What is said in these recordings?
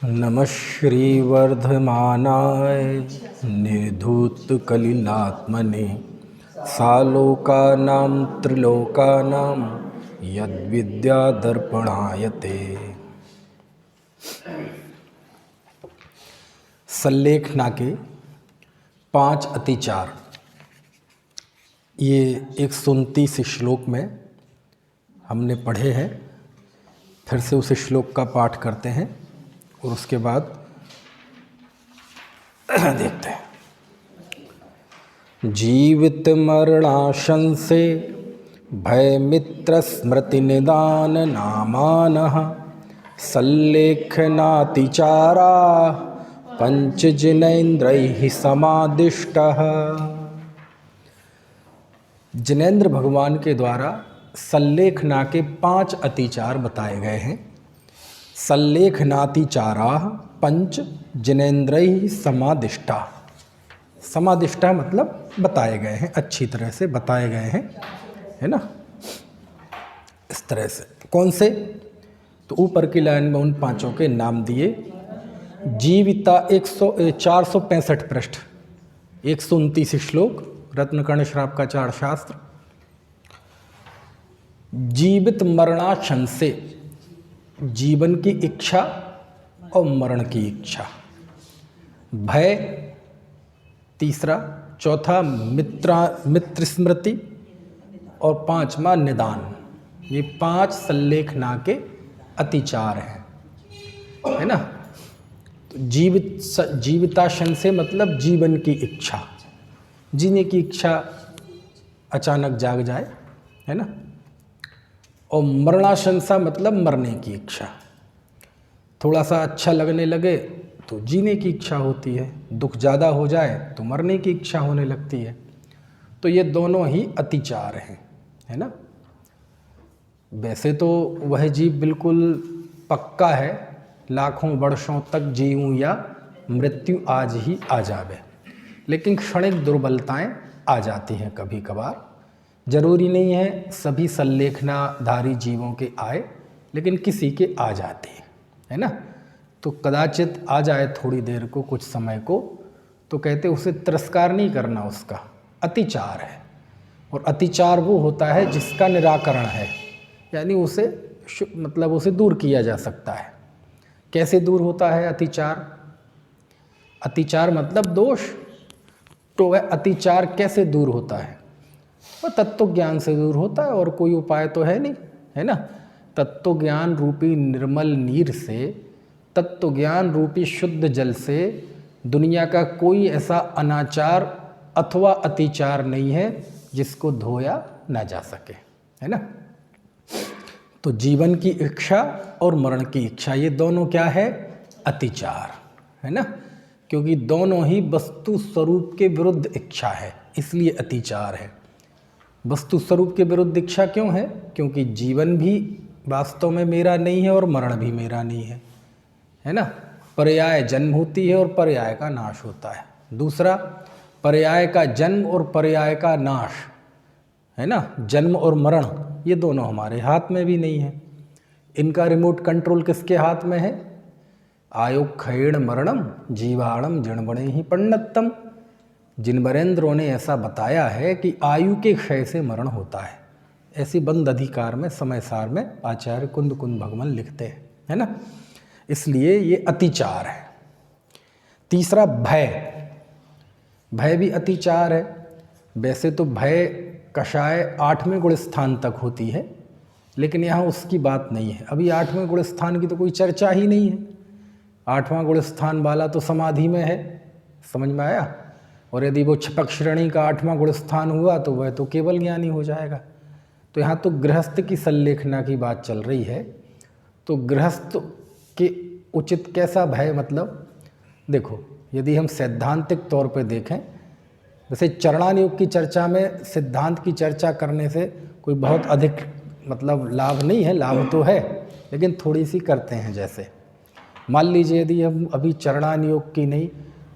नमः श्रीवर्धमानाय निर्धूतकलिलात्मने सालोकानां त्रिलोकानां यद्विद्यादर्पणायते। सल्लेखना के 5 अतिचार, ये 129 श्लोक में हमने पढ़े हैं। फिर से उस श्लोक का पाठ करते हैं और उसके बाद देखते हैं। जीवित मरणाशंसे भय मित्र स्मृति निदान नामानः सल्लेखनातिचारा पंच जिनेन्द्रैः समादिष्टः। जिनेन्द्र भगवान के द्वारा सल्लेखना के 5 अतिचार बताए गए हैं। सल्लेखनातिचारा पंच जिनेन्द्रैः समादिष्टा। समादिष्टा मतलब बताए गए हैं, अच्छी तरह से बताए गए हैं, है ना। इस तरह से कौन से, तो ऊपर की लाइन में उन 5 के नाम दिए। जीविता 465 पृष्ठ 129 श्लोक, रत्नकर्ण श्रावकाचार्य शास्त्र। जीवित मरणाशंसे, जीवन की इच्छा और मरण की इच्छा। भय तीसरा, चौथा मित्र स्मृति और 5वां निदान। ये 5 सल्लेखना के अतिचार हैं, है ना। तो जीविताशन से मतलब जीवन की इच्छा, जीने की इच्छा अचानक जाग जाए, है ना। और मरणाशंसा मतलब मरने की इच्छा, थोड़ा सा अच्छा लगने लगे तो जीने की इच्छा होती है, दुख ज़्यादा हो जाए तो मरने की इच्छा होने लगती है। तो ये दोनों ही अतिचार हैं, है ना। वैसे तो वह जीव बिल्कुल पक्का है, लाखों वर्षों तक जीऊँ या मृत्यु आज ही आ जावे, लेकिन क्षणिक दुर्बलताएं आ जाती हैं कभी कभार। जरूरी नहीं है सभी सल्लेखनाधारी जीवों के आए, लेकिन किसी के आ जाते हैं, है ना। तो कदाचित आ जाए थोड़ी देर को, कुछ समय को, तो कहते उसे तिरस्कार नहीं करना, उसका अतिचार है। और अतिचार वो होता है जिसका निराकरण है, यानी उसे मतलब उसे दूर किया जा सकता है। कैसे दूर होता है अतिचार? अतिचार मतलब दोष। तो वह अतिचार कैसे दूर होता है? वह तत्व ज्ञान से दूर होता है, और कोई उपाय तो है नहीं, है ना। तत्व ज्ञान रूपी निर्मल नीर से, तत्व ज्ञान रूपी शुद्ध जल से दुनिया का कोई ऐसा अनाचार अथवा अतिचार नहीं है जिसको धोया ना जा सके, है ना। तो जीवन की इच्छा और मरण की इच्छा, ये दोनों क्या है? अतिचार, है ना। क्योंकि दोनों ही वस्तु स्वरूप के विरुद्ध इच्छा है, इसलिए अतिचार है। वस्तु स्वरूप के विरुद्ध इच्छा क्यों है? क्योंकि जीवन भी वास्तव में मेरा नहीं है और मरण भी मेरा नहीं है, है ना। पर्याय जन्म होती है और पर्याय का नाश होता है। दूसरा, पर्याय का जन्म और पर्याय का नाश, है ना। जन्म और मरण ये दोनों हमारे हाथ में भी नहीं है। इनका रिमोट कंट्रोल किसके हाथ में है? आयु क्षयण मरणम जीवाणम जड़बणे ही पंडतम। जिन वरेंद्रों ने ऐसा बताया है कि आयु के क्षय से मरण होता है, ऐसी बंद अधिकार में समय सार में आचार्य कुंद भगवान लिखते हैं, है ना। इसलिए ये अतिचार है। तीसरा, भय। भय भी अतिचार है। वैसे तो भय कषाय 8वें गुण स्थान तक होती है, लेकिन यहाँ उसकी बात नहीं है। अभी 8वें गुण स्थान की तो कोई चर्चा ही नहीं है। 8वां गुण स्थान वाला तो समाधि में है, समझ में आया। और यदि वो छपक श्रेणी का 8वां गुण स्थान हुआ तो वह तो केवल ज्ञानी हो जाएगा। तो यहाँ तो गृहस्थ की सल्लेखना की बात चल रही है। तो गृहस्थ के उचित कैसा भय, मतलब देखो, यदि हम सैद्धांतिक तौर पे देखें, वैसे चरणान योग की चर्चा में सिद्धांत की चर्चा करने से कोई बहुत अधिक मतलब लाभ नहीं है। लाभ तो है, लेकिन थोड़ी सी करते हैं। जैसे मान लीजिए यदि हम अभी चरणान योग की नहीं,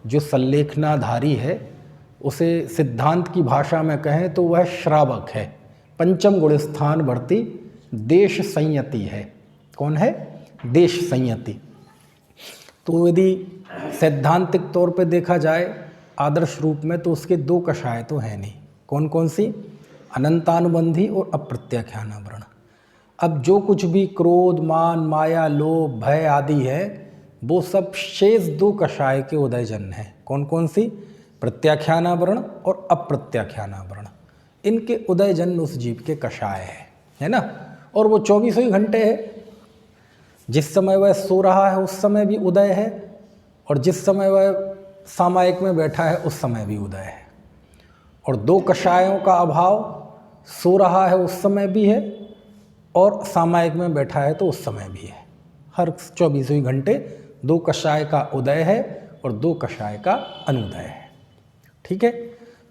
जो सल्लेखनाधारी है उसे सिद्धांत की भाषा में कहें तो वह श्रावक है, पंचम गुण स्थान वर्ती देश संयति है। कौन है? देश संयति। तो यदि सैद्धांतिक तौर पे देखा जाए आदर्श रूप में, तो उसके दो कषाय तो हैं नहीं। कौन कौन सी? अनंतानुबंधी और अप्रत्याख्यानावरण। अब जो कुछ भी क्रोध, मान, माया, लोभ, भय आदि है, वो सब शेष दो कषाय के उदयजन्य हैं। कौन कौन सी? प्रत्याख्यानावरण और अप्रत्याख्यानावरण। इनके उदयजन्य उस जीव के कषाय है ना। और वो 24 ही घंटे है। जिस समय वह सो रहा है उस समय भी उदय है, और जिस समय वह सामायिक में बैठा है उस समय भी उदय है। और दो कषायों का अभाव, सो रहा है उस समय भी है और सामायिक में बैठा है तो उस समय भी है। हर 24 घंटे दो कषाय का उदय है और दो कषाय का अनुदय है। ठीक है।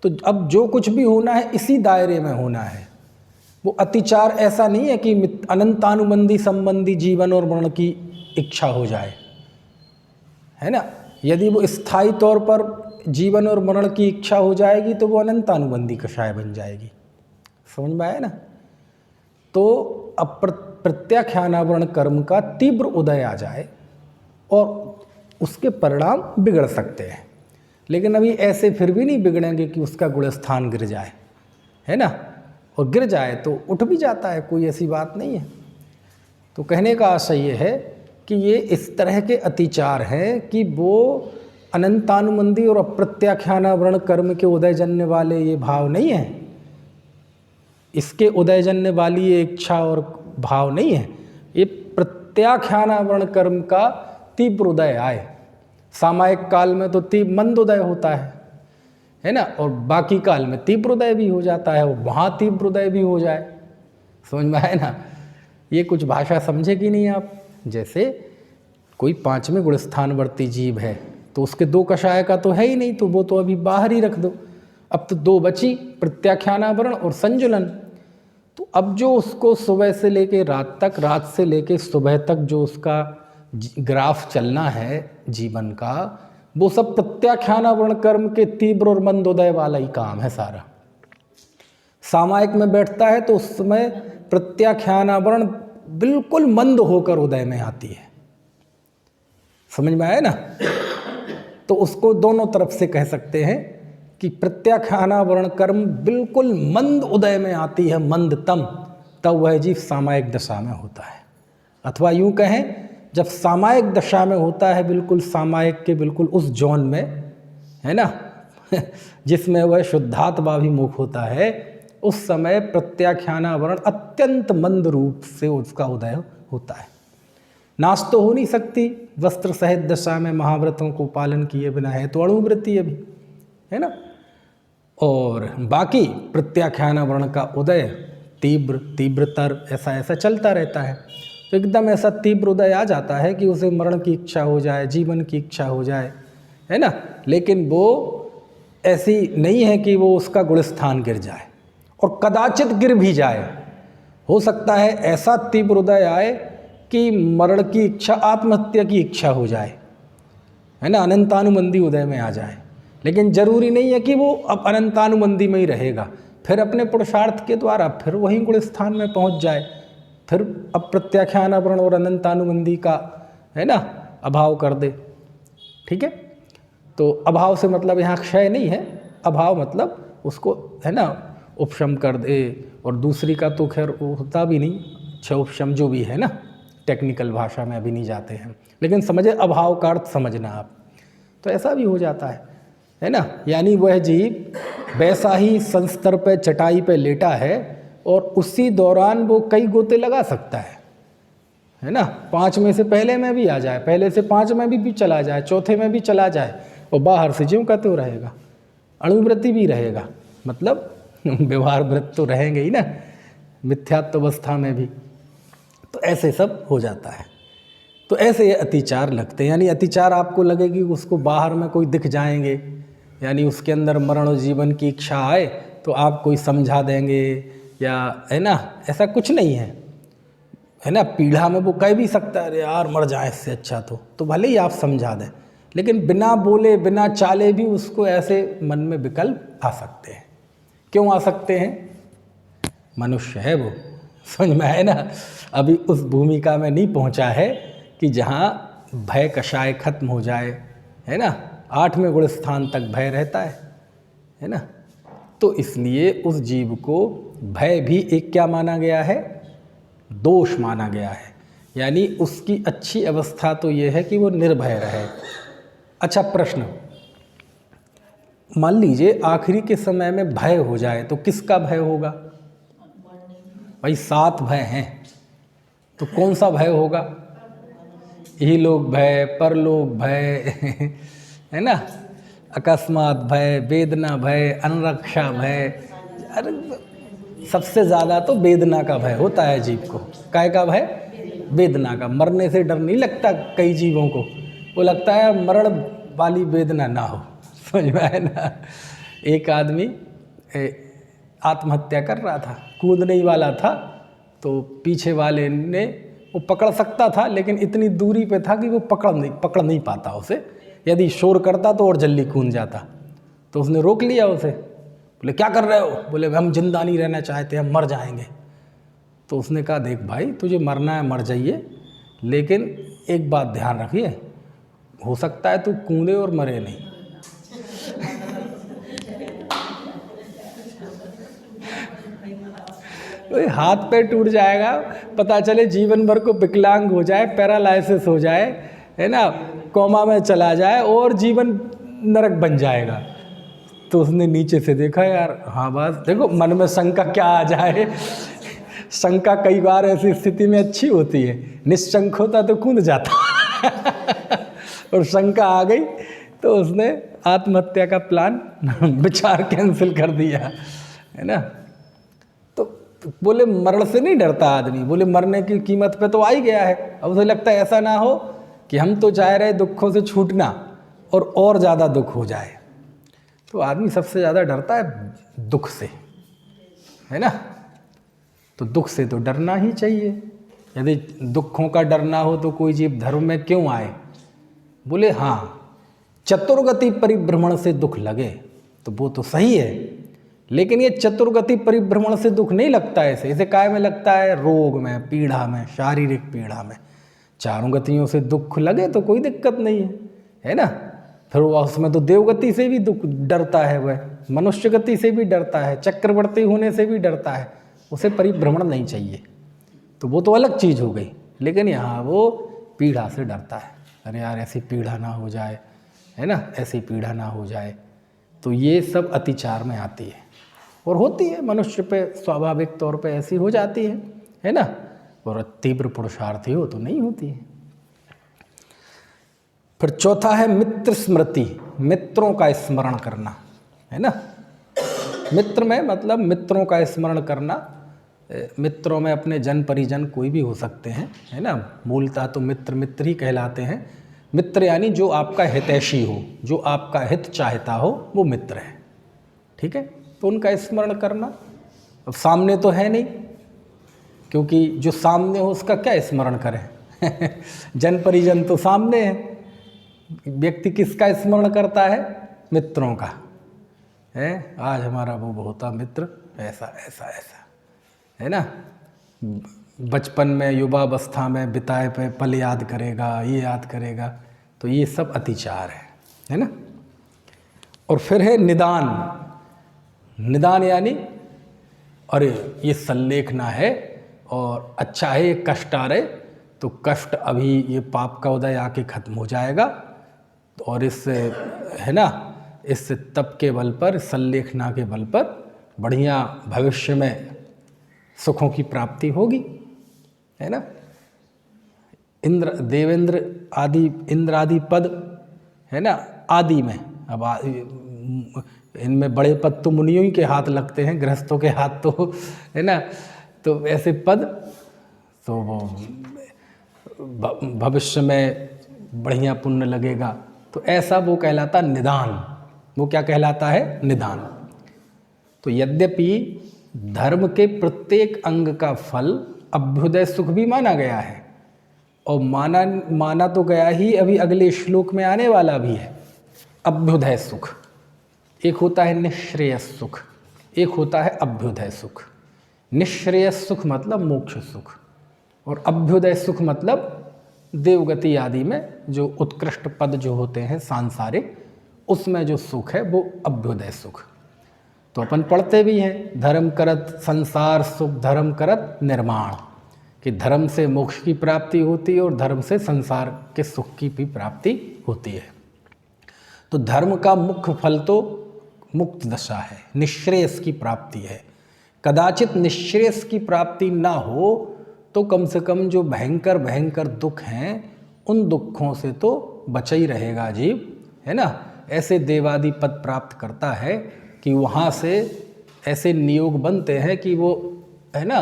तो अब जो कुछ भी होना है इसी दायरे में होना है। वो अतिचार ऐसा नहीं है कि अनंतानुबंधी संबंधी जीवन और मरण की इच्छा हो जाए, है ना। यदि वो स्थायी तौर पर जीवन और मरण की इच्छा हो जाएगी तो वो अनंतानुबंधी कषाय बन जाएगी। समझ में आया ना। तो प्रत्याख्यानावरण कर्म का तीव्र उदय आ जाए और उसके परिणाम बिगड़ सकते हैं, लेकिन अभी ऐसे फिर भी नहीं बिगड़ेंगे कि उसका गुणस्थान गिर जाए, है ना। और गिर जाए तो उठ भी जाता है, कोई ऐसी बात नहीं है। तो कहने का आशय ये है कि ये इस तरह के अतिचार हैं कि वो अनंतानुबंधी और अप्रत्याख्यानावरण कर्म के उदयजन्य वाले ये भाव नहीं है, इसके उदयजन्य वाली ये इच्छा और भाव नहीं है। ये प्रत्याख्यानावरण कर्म का तीव्र उदय आए। सामायिक काल में तो मंद उदय होता है ना, और बाकी काल में तीव्र उदय भी हो जाता है, वहाँ तीव्र उदय भी हो जाए। समझ में आए ना। ये कुछ भाषा समझे कि नहीं आप। जैसे कोई 5वें गुणस्थानवर्ती जीव है तो उसके दो कषाय का तो है ही नहीं, तो वो तो अभी बाहर ही रख दो। अब तो दो बची, प्रत्याख्यानावरण और संजुलन। तो अब जो उसको सुबह से लेके रात तक, रात से लेके सुबह तक जो उसका ग्राफ चलना है जीवन का, वो सब प्रत्याख्यानावरण कर्म के तीव्र और मंद उदय वाला ही काम है सारा। सामायिक में बैठता है तो उस समय प्रत्याख्यानावरण बिल्कुल मंद होकर उदय में आती है। समझ में आया ना। तो उसको दोनों तरफ से कह सकते हैं कि प्रत्याख्यानावरण कर्म बिल्कुल मंद उदय में आती है, मंदतम, तब वह जीव सामायिक दशा में होता है। अथवा यूं कहें, जब सामायिक दशा में होता है, बिल्कुल सामायिक के बिल्कुल उस जोन में, है ना जिसमें वह शुद्धात्माभिमुख होता है, उस समय प्रत्याख्यानावरण अत्यंत मंद रूप से उसका उदय होता है। नाश तो हो नहीं सकती वस्त्र सहित दशा में महाव्रतों को पालन किए बिना, है तो अणुवृत्ति अभी, है ना। और बाकी प्रत्याख्यानावरण का उदय तीव्रतर ऐसा ऐसा चलता रहता है। तो एकदम ऐसा तीव्र उदय आ जाता है कि उसे मरण की इच्छा हो जाए, जीवन की इच्छा हो जाए, है ना। लेकिन वो ऐसी नहीं है कि वो उसका गुणस्थान गिर जाए, और कदाचित गिर भी जाए। हो सकता है ऐसा तीव्र उदय आए कि मरण की इच्छा, आत्महत्या की इच्छा हो जाए, है ना, अनंतानुबंधी उदय में आ जाए। लेकिन जरूरी नहीं है कि वो अब अनंतानुबंधी में ही रहेगा, फिर अपने पुरुषार्थ के द्वारा फिर वही गुणस्थान में पहुंच जाए, फिर अप्रत्याख्यानावरण और अनंतानुबंधी का, है ना, अभाव कर दे। ठीक है। तो अभाव से मतलब यहाँ क्षय नहीं है, अभाव मतलब उसको, है ना, उपशम कर दे। और दूसरी का तो खैर होता भी नहीं, क्षय उपशम जो भी है ना, टेक्निकल भाषा में अभी नहीं जाते हैं, लेकिन समझे अभाव का अर्थ समझना आप। तो ऐसा भी हो जाता है ना। यानी वह जीव वैसा ही संस्तर पे, चटाई पे लेटा है और उसी दौरान वो कई गोते लगा सकता है ना। 5 में से पहले में भी आ जाए, पहले से 5 में भी चला जाए, चौथे में भी चला जाए, और बाहर से ज्यों का त्यों रहेगा, अणुवृत्ति भी रहेगा, मतलब व्यवहार वृत्त तो रहेंगे ही ना, मिथ्यात्व अवस्था में भी। तो ऐसे सब हो जाता है। तो ऐसे ये अतिचार लगते हैं। यानी अतिचार आपको लगे कि उसको बाहर में कोई दिख जाएंगे, यानी उसके अंदर मरण और जीवन की इच्छा आए तो आप कोई समझा देंगे, या, है ना, ऐसा कुछ नहीं है ना। पीढ़ा में वो कह भी सकता है, अरे यार मर जाए इससे अच्छा, तो भले ही आप समझा दें, लेकिन बिना बोले बिना चाले भी उसको ऐसे मन में विकल्प आ सकते हैं। क्यों आ सकते हैं? मनुष्य है वो, समझ में आए ना। अभी उस भूमिका में नहीं पहुंचा है कि जहाँ भय कषाय खत्म हो जाए, है ना, 8वें गुण स्थान तक भय रहता है ना। तो इसलिए उस जीव को भय भी एक क्या माना गया है, दोष माना गया है। यानी उसकी अच्छी अवस्था तो ये है कि वो निर्भय रहे। अच्छा प्रश्न, मान लीजिए आखिरी के समय में भय हो जाए तो किसका भय होगा? भाई 7 भय हैं, तो कौन सा भय होगा? इहलोक भय, परलोक भय है ना, अकस्मात भय, वेदना भय, अनरक्षा भय। अरे सबसे ज़्यादा तो वेदना का भय होता है जीव को। काय का भय? वेदना का। मरने से डर नहीं लगता कई जीवों को, वो लगता है मरण वाली वेदना ना हो। समझ में आया ना। एक आदमी आत्महत्या कर रहा था, कूदने ही वाला था, तो पीछे वाले ने, वो पकड़ सकता था लेकिन इतनी दूरी पे था कि वो पकड़ नहीं पाता उसे। यदि शोर करता तो और जल्दी कूद जाता। तो उसने रोक लिया उसे, बोले क्या कर रहे हो? बोले हम जिंदा नहीं रहना चाहते, हम मर जाएंगे। तो उसने कहा देख भाई, तुझे मरना है मर जाइए, लेकिन एक बात ध्यान रखिए, हो सकता है तू कूदे और मरे नहीं। हाथ पैर टूट जाएगा, पता चले जीवन भर को विकलांग हो जाए, पैरालाइसिस हो जाए, है ना, कोमा में चला जाए और जीवन नरक बन जाएगा। तो उसने नीचे से देखा, यार हाँ बात देखो, मन में शंका क्या आ जाए। शंका कई बार ऐसी स्थिति में अच्छी होती है, निश्चंक होता तो कूद जाता और शंका आ गई तो उसने आत्महत्या का प्लान विचार कैंसिल कर दिया, है ना। तो बोले मरण से नहीं डरता आदमी, बोले मरने की कीमत पे तो आ ही गया है। अब उसे लगता है ऐसा ना हो कि हम तो चाह रहे दुखों से छूटना और ज़्यादा दुख हो जाए। तो आदमी सबसे ज़्यादा डरता है दुख से, है ना। तो दुख से तो डरना ही चाहिए। यदि दुखों का डर ना हो तो कोई जीव धर्म में क्यों आए? बोले हाँ, चतुर्गति परिभ्रमण से दुख लगे तो वो तो सही है, लेकिन ये चतुर्गति परिभ्रमण से दुख नहीं लगता है। इसे काय में लगता है? रोग में, पीड़ा में, शारीरिक पीड़ा में। चारों गतियों से दुख लगे तो कोई दिक्कत नहीं है ना। फिर वो उसमें तो देवगति से भी दुख डरता है, वह मनुष्य गति से भी डरता है, चक्रवर्ती होने से भी डरता है, उसे परिभ्रमण नहीं चाहिए। तो वो तो अलग चीज़ हो गई, लेकिन यहाँ वो पीड़ा से डरता है। अरे यार ऐसी पीड़ा ना हो जाए, है ना, ऐसी पीड़ा ना हो जाए। तो ये सब अतिचार में आती है और होती है मनुष्य पे, स्वाभाविक तौर पे ऐसी हो जाती है ना। और तीव्र पुरुषार्थी हो तो नहीं होती है। फिर चौथा है मित्र स्मृति, मित्रों का स्मरण करना, है ना। मित्र में मतलब मित्रों का स्मरण करना। मित्रों में अपने जन परिजन कोई भी हो सकते हैं, है ना। मूलतः तो मित्र मित्र ही कहलाते हैं। मित्र यानी जो आपका हितैषी हो, जो आपका हित चाहता हो, वो मित्र है, ठीक है। तो उनका स्मरण करना। अब सामने तो है नहीं, क्योंकि जो सामने हो उसका क्या स्मरण करें जन परिजन तो सामने है। व्यक्ति किसका स्मरण करता है? मित्रों का, है। आज हमारा वो होता मित्र ऐसा ऐसा ऐसा, है ना। बचपन में, युवावस्था में बिताए पे पल याद करेगा, ये याद करेगा। तो ये सब अतिचार है ना। और फिर है निदान। निदान यानी अरे ये संलेखना है और अच्छा है, ये कष्ट आ रहे तो कष्ट अभी ये पाप का उदय आके खत्म हो जाएगा, और इस, है ना, इस तप के बल पर, संलेखना के बल पर बढ़िया भविष्य में सुखों की प्राप्ति होगी, है ना। इंद्र, देवेंद्र आदि, इंद्र आदि पद, है ना, आदि में। अब इनमें बड़े पद तो मुनियों ही के हाथ लगते हैं, गृहस्थों के हाथ तो, है ना। तो ऐसे पद तो वो भविष्य में बढ़िया पुण्य लगेगा। तो ऐसा वो कहलाता निदान। वो क्या कहलाता है? निदान। तो यद्यपि धर्म के प्रत्येक अंग का फल अभ्युदय सुख भी माना गया है, और माना तो गया ही, अभी अगले श्लोक में आने वाला भी है अभ्युदय सुख। एक होता है निःश्रेयस सुख, एक होता है अभ्युदय सुख। निःश्रेयस सुख मतलब मोक्ष सुख, और अभ्युदय सुख मतलब देवगति आदि में जो उत्कृष्ट पद जो होते हैं सांसारिक, उसमें जो सुख है वो अभ्युदय सुख। तो अपन पढ़ते भी हैं, धर्म करत संसार सुख धर्म करत निर्माण, कि धर्म से मोक्ष की प्राप्ति होती है और धर्म से संसार के सुख की भी प्राप्ति होती है। तो धर्म का मुख्य फल तो मुक्त दशा है, निःश्रेयस की प्राप्ति है। कदाचित निःश्रेयस की प्राप्ति ना हो तो कम से कम जो भयंकर भयंकर दुख हैं उन दुखों से तो बचा ही रहेगा जीव, है ना। ऐसे देवादि पद प्राप्त करता है कि वहाँ से ऐसे नियोग बनते हैं कि वो, है ना,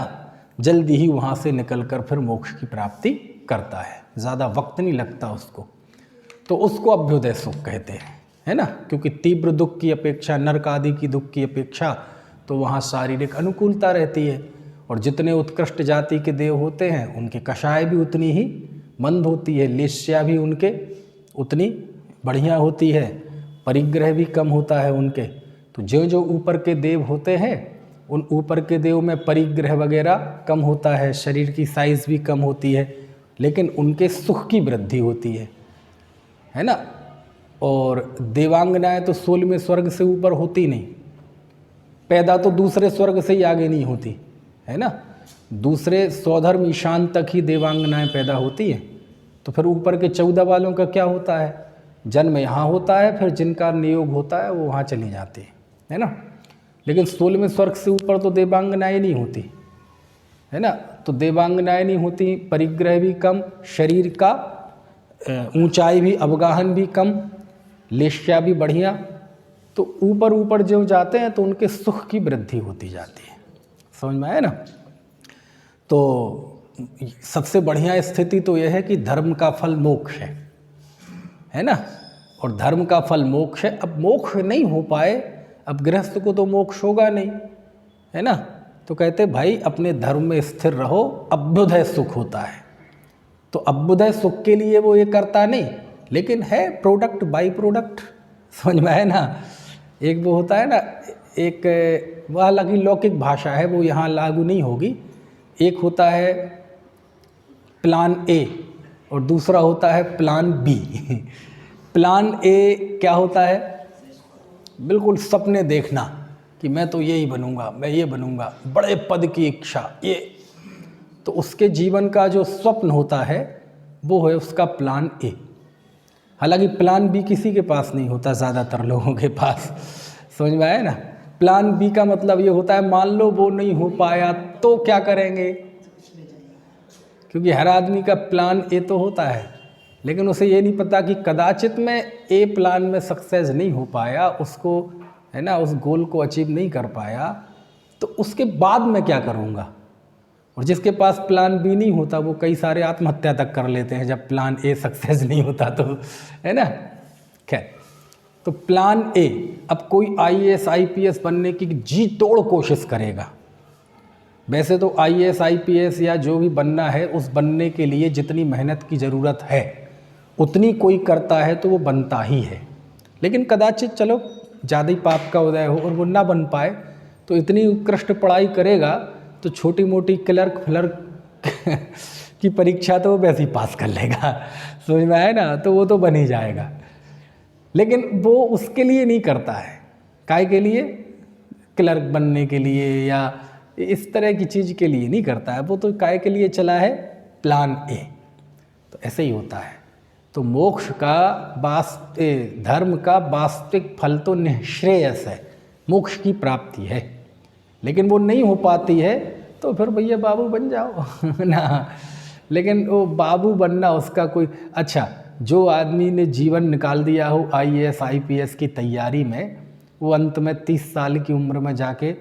जल्दी ही वहाँ से निकलकर फिर मोक्ष की प्राप्ति करता है, ज़्यादा वक्त नहीं लगता उसको। तो उसको अभ्युदय सुख कहते हैं, है ना, क्योंकि तीव्र दुख की अपेक्षा, नरक आदि की दुख की अपेक्षा तो वहाँ शारीरिक अनुकूलता रहती है। और जितने उत्कृष्ट जाति के देव होते हैं उनके कषाय भी उतनी ही मंद होती है, लेस्या भी उनके उतनी बढ़िया होती है, परिग्रह भी कम होता है उनके। तो जो जो ऊपर के देव होते हैं उन ऊपर के देव में परिग्रह वगैरह कम होता है, शरीर की साइज़ भी कम होती है, लेकिन उनके सुख की वृद्धि होती है ना। और देवांगनाएं तो 16वें स्वर्ग से ऊपर होती नहीं, पैदा तो दूसरे स्वर्ग से ही आगे नहीं होती, है ना। दूसरे स्वधर्म ईशान तक ही देवांगनाएं पैदा होती हैं। तो फिर ऊपर के 14 वालों का क्या होता है, जन्म यहाँ होता है, फिर जिनका नियोग होता है वो वहाँ चली जाती है ना। लेकिन 16वें स्वर्ग से ऊपर तो देवांगनाएं नहीं होती, है ना। तो देवांगनाएं नहीं होती, परिग्रह भी कम, शरीर का ऊंचाई भी, अवगाहन भी कम, लेश्या भी बढ़िया। तो ऊपर ऊपर जो जाते हैं तो उनके सुख की वृद्धि होती जाती है, समझ में आया ना। तो सबसे बढ़िया स्थिति तो यह है कि धर्म का फल मोक्ष है ना। और धर्म का फल मोक्ष है। अब मोक्ष नहीं हो पाए, अब गृहस्थ को तो मोक्ष होगा नहीं, है ना। तो कहते भाई अपने धर्म में स्थिर रहो, अभ्युदय सुख होता है। तो अभ्युदय सुख के लिए वो ये करता नहीं, लेकिन है प्रोडक्ट बाई प्रोडक्ट, समझ में आया ना। एक वो होता है ना, एक वह अलग ही लौकिक भाषा है, वो यहाँ लागू नहीं होगी। एक होता है प्लान ए और दूसरा होता है प्लान बी। प्लान ए क्या होता है, बिल्कुल सपने देखना कि मैं तो यही बनूंगा, मैं ये बनूंगा, बड़े पद की इच्छा, ये तो उसके जीवन का जो स्वप्न होता है वो है उसका प्लान ए। हालांकि प्लान बी किसी के पास नहीं होता, ज़्यादातर लोगों के पास, समझ में आया ना। प्लान बी का मतलब ये होता है मान लो वो नहीं हो पाया तो क्या करेंगे, क्योंकि हर आदमी का प्लान ए तो होता है, लेकिन उसे ये नहीं पता कि कदाचित मैं ए प्लान में सक्सेस नहीं हो पाया, उसको, है ना, उस गोल को अचीव नहीं कर पाया, तो उसके बाद मैं क्या करूँगा। और जिसके पास प्लान बी नहीं होता वो कई सारे आत्महत्या तक कर लेते हैं जब प्लान ए सक्सेस नहीं होता तो, है ना। खैर, तो प्लान ए, अब कोई IAS IPS बनने की जी तोड़ कोशिश करेगा। वैसे तो IAS IPS या जो भी बनना है, उस बनने के लिए जितनी मेहनत की ज़रूरत है उतनी कोई करता है तो वो बनता ही है। लेकिन कदाचित चलो ज़्यादा ही पाप का उदय हो और वो ना बन पाए, तो इतनी उत्कृष्ट पढ़ाई करेगा तो छोटी मोटी क्लर्क फ्लर्क की परीक्षा तो वो वैसे ही पास कर लेगा, समझ में आया ना। तो वो तो बन ही जाएगा, लेकिन वो उसके लिए नहीं करता है। काय के लिए, क्लर्क बनने के लिए या इस तरह की चीज़ के लिए नहीं करता है, वो तो काय के लिए चला है, प्लान ए। तो ऐसे ही होता है। तो मोक्ष का धर्म का वास्तविक फल तो निःश्रेयस है, मोक्ष की प्राप्ति है। लेकिन वो नहीं हो पाती है तो फिर भैया बाबू बन जाओ ना। लेकिन वो बाबू बनना उसका कोई, अच्छा जो आदमी ने जीवन निकाल दिया हो IAS IPS की तैयारी में, वो अंत में 30 साल की उम्र में जाके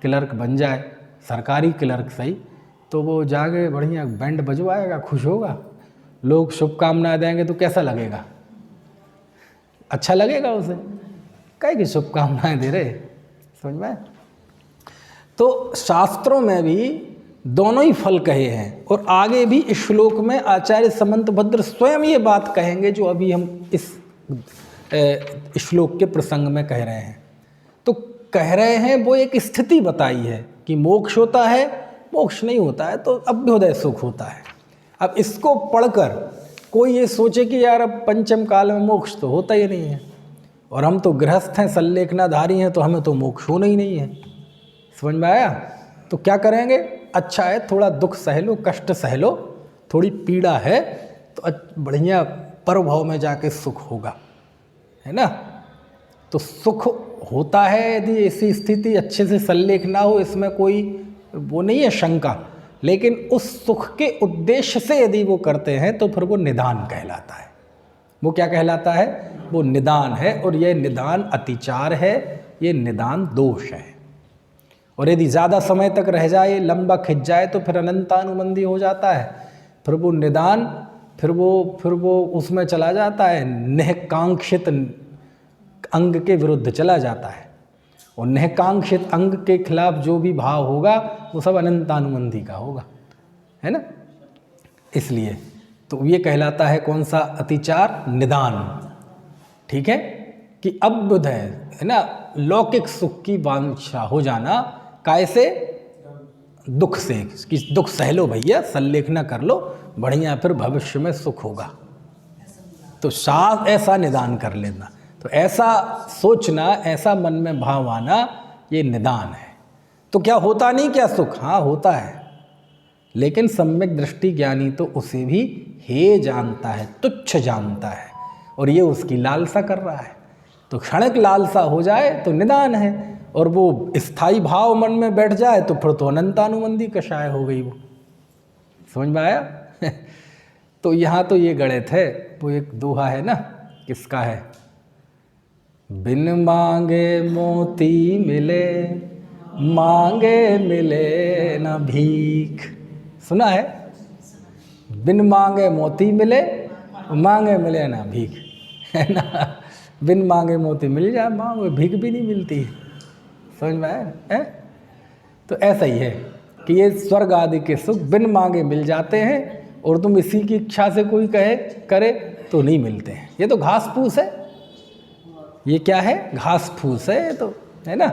क्लर्क बन जाए, सरकारी क्लर्क सही, तो वो जाके बढ़िया बैंड बजवाएगा, खुश होगा, लोग शुभकामनाएं देंगे तो कैसा लगेगा, अच्छा लगेगा उसे, कहे कि शुभकामनाएं दे रहे, समझ में। तो शास्त्रों में भी दोनों ही फल कहे हैं, और आगे भी इस श्लोक में आचार्य समंतभद्र स्वयं ये बात कहेंगे जो अभी हम इस श्लोक के प्रसंग में कह रहे हैं। तो कह रहे हैं वो एक स्थिति बताई है कि मोक्ष होता है, मोक्ष नहीं होता है तो अभ्युदय सुख होता है। अब इसको पढ़कर कोई ये सोचे कि यार अब पंचम काल में मोक्ष तो होता ही नहीं है, और हम तो गृहस्थ हैं, सल्लेखनाधारी हैं, तो हमें तो मोक्ष होना ही नहीं है। समझ में आया? तो क्या करेंगे? अच्छा है थोड़ा दुख सह लो, कष्ट सह लो, थोड़ी पीड़ा है तो बढ़िया परभाव में जाके सुख होगा, है ना। तो सुख होता है यदि ऐसी स्थिति अच्छे से सल्लेख ना हो, इसमें कोई वो नहीं है शंका, लेकिन उस सुख के उद्देश्य से यदि वो करते हैं तो फिर वो निदान कहलाता है। वो क्या कहलाता है? वो निदान है, और ये निदान अतिचार है, ये निदान दोष है। और यदि ज़्यादा समय तक रह जाए, लंबा खिंच जाए, तो फिर अनंतानुबंधी हो जाता है। फिर वो निदान फिर वो उसमें चला जाता है, निःकांक्षित अंग के विरुद्ध चला जाता है, और निःकांक्षित अंग के खिलाफ जो भी भाव होगा वो सब अनंतानुबंधी का होगा, है ना। इसलिए तो ये कहलाता है कौन सा अतिचार? निदान। ठीक है, कि अब बुध है ना, लौकिक सुख की वांछा हो जाना, कैसे? दुख से, कि दुख सह लो भैया, सल्लेख ना कर लो, बढ़िया फिर भविष्य में सुख होगा, तो साथ ऐसा निदान कर लेना। तो ऐसा सोचना, ऐसा मन में भाव आना, ये निदान है। तो क्या होता नहीं क्या सुख? हाँ होता है, लेकिन सम्यक दृष्टि ज्ञानी तो उसे भी हे जानता है, तुच्छ जानता है, और ये उसकी लालसा कर रहा है। तो क्षणिक लालसा हो जाए तो निदान है, और वो स्थायी भाव मन में बैठ जाए तो फिर तो अनंतानुबंधी कषाय हो गई वो। समझ में आया? तो यहाँ तो ये गणित है। वो एक दोहा है ना, किसका है? बिन मांगे मोती मिले, मांगे मिले न भीख। सुना है? बिन मांगे मोती मिले, मांगे मिले ना भीख, है ना। बिन मांगे मोती मिल जाए, मांगे भीख भी नहीं मिलती। समझ में आया है? तो ऐसा ही है कि ये स्वर्ग आदि के सुख बिन मांगे मिल जाते हैं, और तुम इसी की इच्छा से कोई करे तो नहीं मिलते हैं। ये तो घास फूस है। ये क्या है? घास फूस है ये तो, है ना।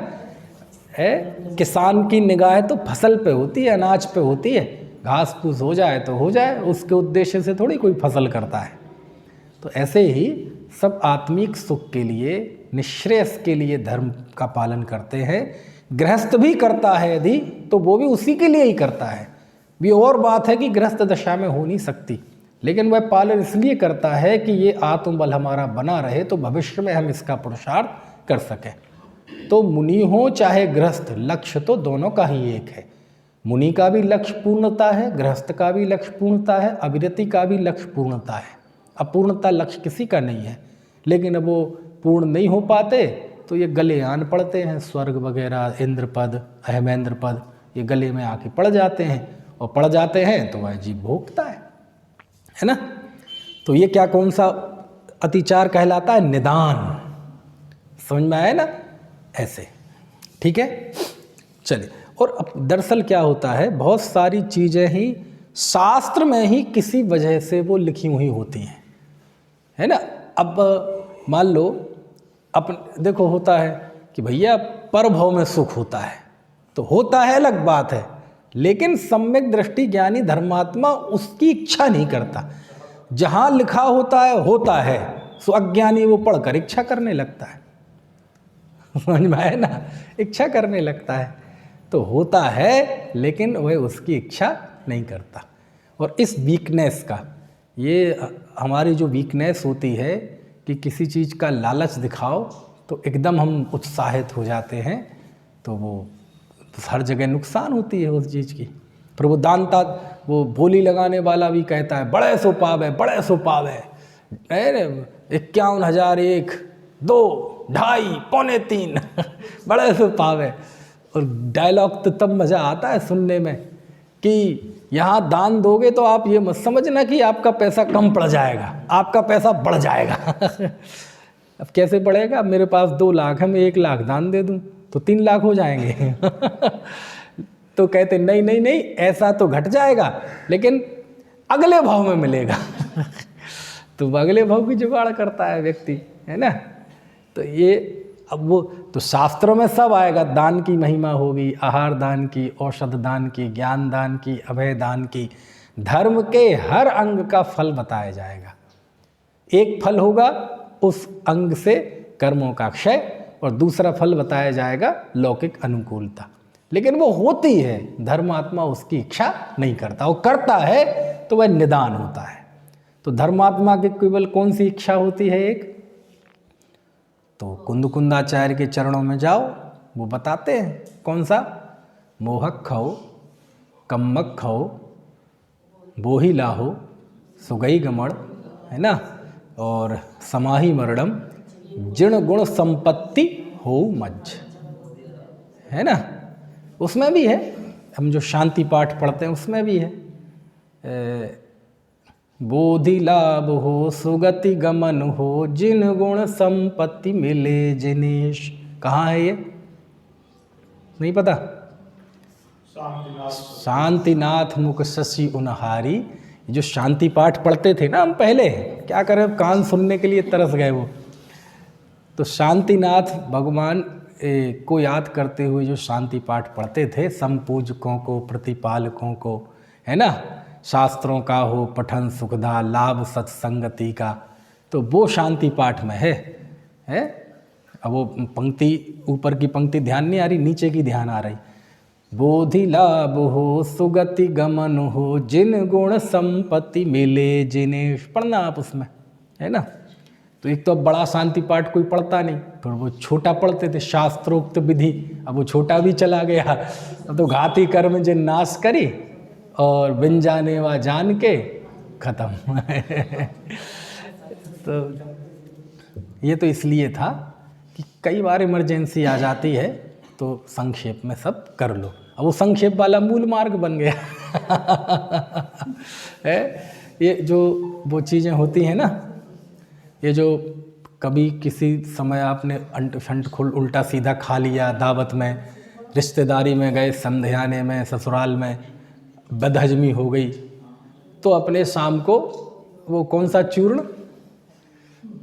है किसान की निगाह तो फसल पे होती है, अनाज पे होती है। घास फूस हो जाए तो हो जाए, उसके उद्देश्य से थोड़ी कोई फसल करता है। तो ऐसे ही सब आत्मिक सुख के लिए, निःश्रेयस के लिए धर्म का पालन करते हैं। गृहस्थ भी करता है यदि, तो वो भी उसी के लिए ही करता है। भी और बात है कि गृहस्थ दशा में हो नहीं सकती, लेकिन वह पालन इसलिए करता है कि ये आत्मबल हमारा बना रहे, तो भविष्य में हम इसका पुरुषार्थ कर सकें। तो मुनि हो चाहे गृहस्थ, लक्ष्य तो दोनों का ही एक है। मुनि का भी लक्ष्य पूर्णता है, गृहस्थ का भी लक्ष्य पूर्णता है, अविरति का भी लक्ष्य पूर्णता है। अपूर्णता लक्ष्य किसी का नहीं है, लेकिन अब वो पूर्ण नहीं हो पाते तो ये गले आन पड़ते हैं। स्वर्ग वगैरह, इंद्र पद, अहमेंद्र पद, ये गले में आके पड़ जाते हैं, और पड़ जाते हैं तो वह जीव भोगता है ना। तो ये क्या, कौन सा अतिचार कहलाता है? निदान। समझ में आया ना? ऐसे, ठीक है। चलिए, और अब दरअसल क्या होता है, बहुत सारी चीज़ें ही शास्त्र में ही किसी वजह से वो लिखी हुई होती हैं, है ना। अब मान लो देखो, होता है कि भैया परभव में सुख होता है, तो होता है अलग बात है, लेकिन सम्यक दृष्टि ज्ञानी धर्मात्मा उसकी इच्छा नहीं करता। जहाँ लिखा होता है, सो अज्ञानी वो पढ़कर इच्छा करने लगता है। समझ में आया ना? इच्छा करने लगता है। तो होता है, लेकिन वह उसकी इच्छा नहीं करता। और इस वीकनेस का, ये हमारी जो वीकनेस होती है कि किसी चीज़ का लालच दिखाओ तो एकदम हम उत्साहित हो जाते हैं, तो वो हर जगह नुकसान होती है उस चीज़ की। फिर वो दानता, वो बोली लगाने वाला भी कहता है बड़े सो पावे, बड़े सो पावे, 51,001, 2, 2.5, 2.25 बड़े सो पावे। और डायलॉग तो तब मज़ा आता है सुनने में कि यहाँ दान दोगे तो आप ये मत समझना कि आपका पैसा कम पड़ जाएगा, आपका पैसा बढ़ जाएगा। अब कैसे बढ़ेगा? मेरे पास 2 लाख है, मैं 1 लाख दान दे दूँ तो 3 लाख हो जाएंगे। तो कहते नहीं नहीं नहीं, ऐसा तो घट जाएगा, लेकिन अगले भाव में मिलेगा। तो अगले भाव की जुगाड़ करता है व्यक्ति, है ना। तो ये अब वो तो शास्त्रों में सब आएगा, दान की महिमा होगी, आहार दान की, औषध दान की, ज्ञान दान की, अभय दान की, धर्म के हर अंग का फल बताया जाएगा। एक फल होगा उस अंग से कर्मों का क्षय और दूसरा फल बताया जाएगा लौकिक अनुकूलता। लेकिन वो होती है, धर्मात्मा उसकी इच्छा नहीं करता, वो करता है तो वह निदान होता है। तो धर्मात्मा की केवल कौन सी इच्छा होती है? एक तो कुंदकुंदाचार्य के चरणों में जाओ, वो बताते हैं कौन सा, मोहक खाओ, कम्मक खाओ, बोही लाहो, सुगई गमड़, है ना, और समाही मरणम, जिण गुण संपत्ति हो मज्ज, है ना। उसमें भी है, हम जो शांति पाठ पढ़ते हैं उसमें भी है, बोधि लाभ हो, सुगति गमन हो, जिन गुण संपत्ति मिले जिनेश। कहाँ है ये? नहीं पता? शांतिनाथ मुख शशि उनहारी। जो शांति पाठ पढ़ते थे ना हम पहले, क्या करें, कान सुनने के लिए तरस गए वो। तो शांतिनाथ भगवान को याद करते हुए जो शांति पाठ पढ़ते थे, संपूजकों को, प्रतिपालकों को, है ना, शास्त्रों का हो पठन सुखदा, लाभ सत्संगति का, तो वो शांति पाठ में है। अब वो पंक्ति, ऊपर की पंक्ति ध्यान नहीं आ रही, नीचे की ध्यान आ रही। बोधि लाभ हो, सुगति गमन हो, जिन गुण संपत्ति मिले जिनेश। पढ़ना आप उसमें, है ना। तो एक तो अब बड़ा शांति पाठ कोई पढ़ता नहीं, फिर वो छोटा पढ़ते थे, शास्त्रोक्त विधि, अब वो छोटा भी चला गया। अब तो घाती कर्म जिन नाश करी और बिन जाने वा जान के खत्म। तो ये तो इसलिए था कि कई बार इमरजेंसी आ जाती है तो संक्षेप में सब कर लो। अब वो संक्षेप वाला मूल मार्ग बन गया। है ये जो वो चीज़ें होती हैं ना, ये जो कभी किसी समय आपने अंट शंट खुल उल्टा सीधा खा लिया, दावत में, रिश्तेदारी में गए, संध्याने में, ससुराल में बदहजमी हो गई, तो अपने शाम को वो कौन सा चूर्ण,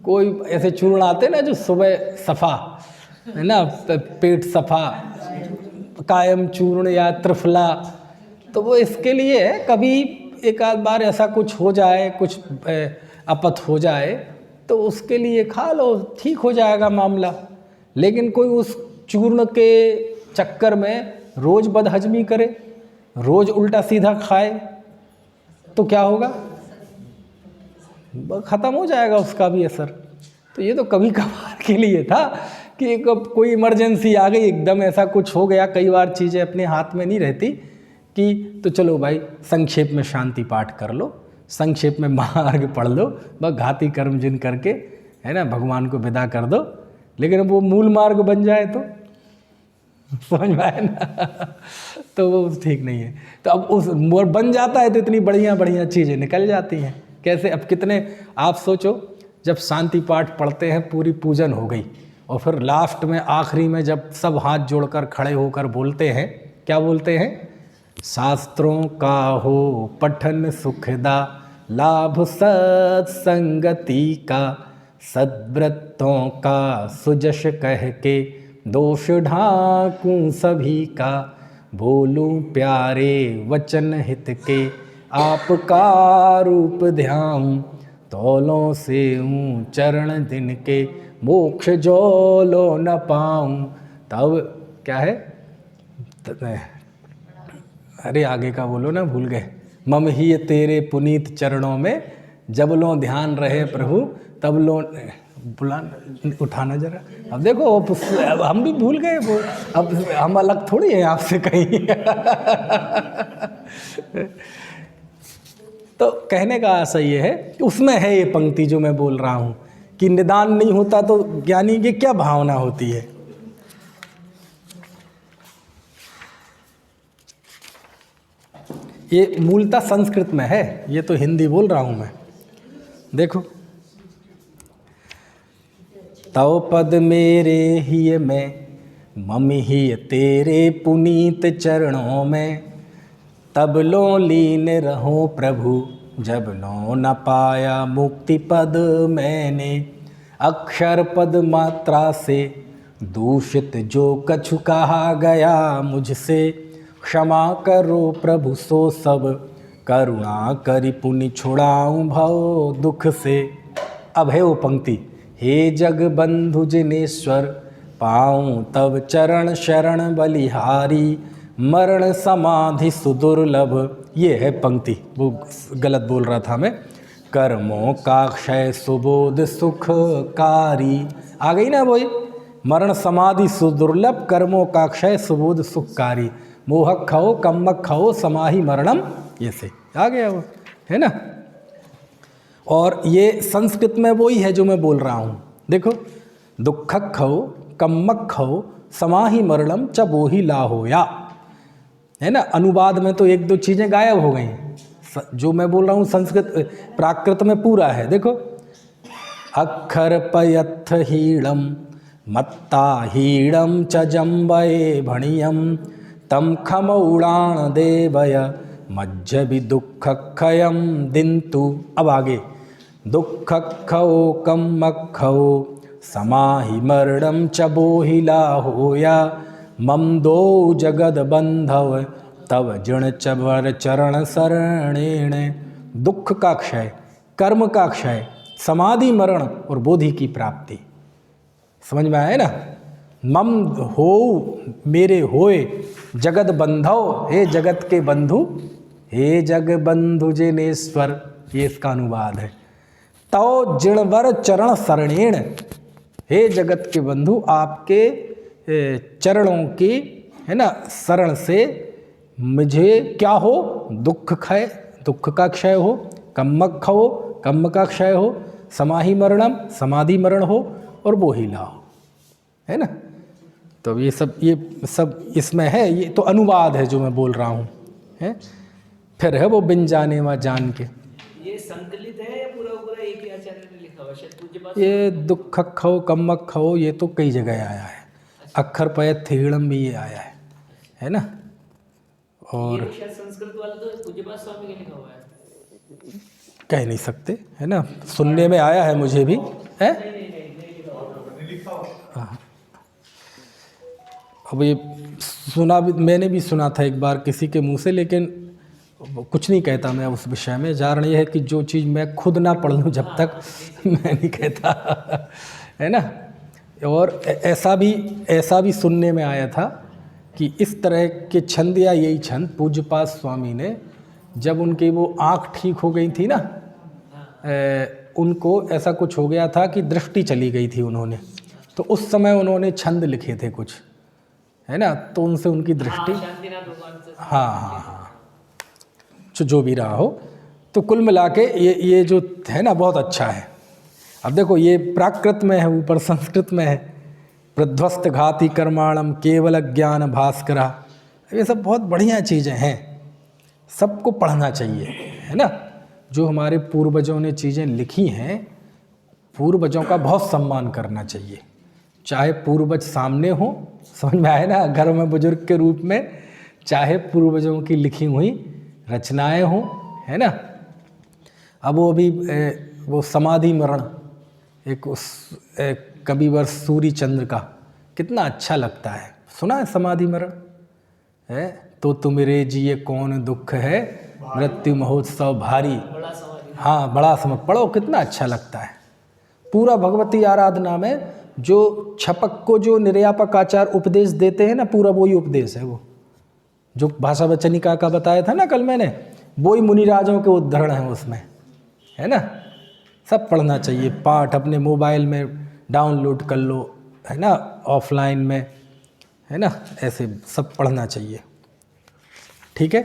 कोई ऐसे चूर्ण आते ना जो सुबह सफ़ा, है ना, पेट सफ़ा, कायम चूर्ण या त्रिफला, तो वो इसके लिए है। कभी एक आध बार ऐसा कुछ हो जाए, कुछ अपथ हो जाए, तो उसके लिए खा लो, ठीक हो जाएगा मामला। लेकिन कोई उस चूर्ण के चक्कर में रोज़ बदहजमी करे, रोज़ उल्टा सीधा खाए, तो क्या होगा, ख़त्म हो जाएगा उसका भी असर। तो ये तो कभी कभार के लिए था कि कोई इमरजेंसी आ गई, एकदम ऐसा कुछ हो गया। कई बार चीज़ें अपने हाथ में नहीं रहती कि तो चलो भाई संक्षेप में शांति पाठ कर लो, संक्षेप में मार्ग पढ़ लो, बस घाती कर्म जिन करके, है ना, भगवान को विदा कर दो। लेकिन अब वो मूल मार्ग बन जाए तो समझ में आए ना, तो वो ठीक नहीं है। तो अब उस बन जाता है तो इतनी बढ़िया बढ़िया चीज़ें निकल जाती हैं। कैसे, अब कितने आप सोचो, जब शांति पाठ पढ़ते हैं, पूरी पूजन हो गई, और फिर लास्ट में आखिरी में जब सब हाथ जोड़कर खड़े होकर बोलते हैं, क्या बोलते हैं, शास्त्रों का हो पठन सुखदा, लाभ सत्संगति का, सद्व्रतों का सुजश कह के, दोष ढाकूं सभी का, बोलूं प्यारे वचन हित के, आपका रूप ध्यान, तौलों से ऊं चरण दिन के, मोक्ष जोलो न पाऊं। तब क्या है, अरे आगे का बोलो ना, भूल गए। मम ही तेरे पुनीत चरणों में, जब लो ध्यान रहे प्रभु, तब लो, बुला उठाना जरा। अब देखो अब हम भी भूल गए वो, अब हम अलग थोड़ी हैं आपसे कहीं। तो कहने का आशा ये है कि उसमें है ये पंक्ति जो मैं बोल रहा हूँ कि निदान नहीं होता तो ज्ञानी की क्या भावना होती है। ये मूलतः संस्कृत में है, ये तो हिंदी बोल रहा हूँ मैं। देखो, तव पद मेरे ही में, मम ही तेरे पुनीत चरणों में, तब लो लीन रहो प्रभु, जब लो न पाया मुक्ति पद मैंने। अक्षर पद मात्रा से दूषित जो कछु कहा गया मुझसे, क्षमा करो प्रभु सो सब करुणा करि पुनि छुड़ाऊं भव दुख से। अब है वो पंक्ति, हे जग बंधु जिनेश्वर पाऊं तब चरण शरण बलिहारी, मरण समाधि सुदुर्लभ। ये है पंक्ति, वो गलत बोल रहा था मैं। कर्मों का क्षय सुबोध सुखकारी, आ गई ना वही, मरण समाधि सुदुर्लभ, कर्मों का क्षय सुबोध सुखकारी, मोहक खो कम्मक खो समाहि मरणम, ये से आ गया वो, है ना। और ये संस्कृत में वही है जो मैं बोल रहा हूँ, देखो, दुखक खो कम्मक खो समाहि मरणम च बोहि लाहोया, है ना। अनुवाद में तो एक दो चीज़ें गायब हो गई, जो मैं बोल रहा हूँ संस्कृत प्राकृत में पूरा है। देखो, अक्षर पयथ हीणम मत्ता हीणम च जम्बये भणियम तम खमौणान देवय मज्ज भी दुख खयम दिंतु। अब आगे, दुख खो कम्मक खो समाहि मरणम च बोहि लाहोया, मम दो जगद बंधव तव जिण चबर चरण शरणेण। दुख का क्षय, कर्म का क्षय, समाधि मरण और बोधि की प्राप्ति, समझ में आया ना। मम हो, मेरे होए, जगत बंधव, हे जगत के बंधु, हे जग बंधु जिनेश्वर, ये इसका अनुवाद है। तव जिणवर चरण शरणेण, हे जगत के बंधु, आपके चरणों की, है ना, शरण से मुझे क्या हो, दुख क्षय, दुख का क्षय हो, कम्मक खो, कम्म का क्षय हो, समाहि मरणम, समाधि मरण हो, और बोहि लाहो, है ना। तो ये सब इसमें है, ये तो अनुवाद है जो मैं बोल रहा हूँ, है। फिर है वो बिन जाने व जान के, ये संकलित है या पूरा पूरा एक ही आचार्य ने लिखा हुआ है? शायद तुझे पास ये दुख खो कम्मक खो ये तो कई जगह आया है। अक्षर पयथ हीणम भी ये आया है ना। और ये शायद संस्कृत वाला तो तुझे पास स्वामी का लिखा हुआ है, कह नहीं सकते, है ना, सुनने में आया है मुझे भी, है। हाँ। अब ये सुना भी, मैंने भी सुना था एक बार किसी के मुंह से, लेकिन कुछ नहीं कहता मैं उस विषय में। कारण ये है कि जो चीज़ मैं खुद ना पढ़ लूँ जब तक मैं नहीं कहता, है ना। और ऐसा भी सुनने में आया था कि इस तरह के छंद या यही छंद पूज्यपाद स्वामी ने, जब उनकी वो आँख ठीक हो गई थी ना, उनको ऐसा कुछ हो गया था कि दृष्टि चली गई थी उन्होंने, तो उस समय उन्होंने छंद लिखे थे कुछ, है ना। तो उनसे उनकी दृष्टि, हाँ, जो भी रहा हो, तो कुल मिला के ये जो है ना बहुत अच्छा है। अब देखो, ये प्राकृत में है, ऊपर संस्कृत में है। प्रध्वस्त घाति कर्माणम केवल ज्ञान भास्करा, ये सब बहुत बढ़िया चीज़ें हैं, सबको पढ़ना चाहिए, है ना। जो हमारे पूर्वजों ने चीज़ें लिखी हैं, पूर्वजों का बहुत सम्मान करना चाहिए, चाहे पूर्वज सामने हो, समझ में आए ना, घर में बुजुर्ग के रूप में, चाहे पूर्वजों की लिखी हुई रचनाएं हों, है ना। अब वो अभी वो समाधि मरण, एक उस कविवर सूर्य चंद्र का, कितना अच्छा लगता है, सुना है समाधि मरण है। तो तुम्हारे जिए कौन दुख है, मृत्यु महोत्सव भारी, हाँ बड़ा समय पढ़ो, कितना अच्छा लगता है। पूरा भगवती आराधना में जो छपक को जो निर्यापक आचार्य उपदेश देते हैं ना, पूरा वही उपदेश है, वो जो भाषा वचनिका का बताया था ना कल मैंने, वही मुनिराजों के उद्धरण हैं उसमें, है ना। सब पढ़ना चाहिए, पाठ अपने मोबाइल में डाउनलोड कर लो, है ना, ऑफलाइन में, है ना, ऐसे सब पढ़ना चाहिए, ठीक है।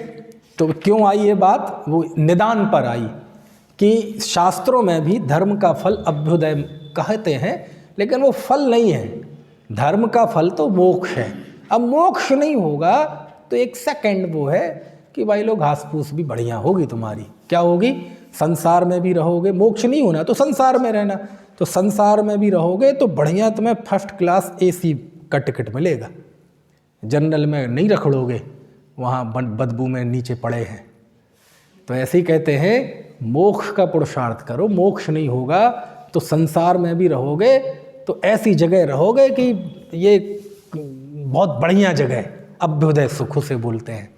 तो क्यों आई ये बात, वो निदान पर आई कि शास्त्रों में भी धर्म का फल अभ्युदय कहते हैं, लेकिन वो फल नहीं है, धर्म का फल तो मोक्ष है। अब मोक्ष नहीं होगा तो एक सेकंड वो है कि भाई लोग घास फूस भी बढ़िया होगी तुम्हारी, क्या होगी, संसार में भी रहोगे। मोक्ष नहीं होना तो संसार में रहना, तो संसार में भी रहोगे तो बढ़िया तुम्हें फर्स्ट क्लास AC का टिकट मिलेगा, जनरल में नहीं रखड़ोगे, वहाँ बदबू में नीचे पड़े हैं। तो ऐसे ही कहते हैं, मोक्ष का पुरुषार्थ करो, मोक्ष नहीं होगा तो संसार में भी रहोगे तो ऐसी जगह रहोगे कि ये बहुत बढ़िया जगह, अभ्युदय सुख से बोलते हैं।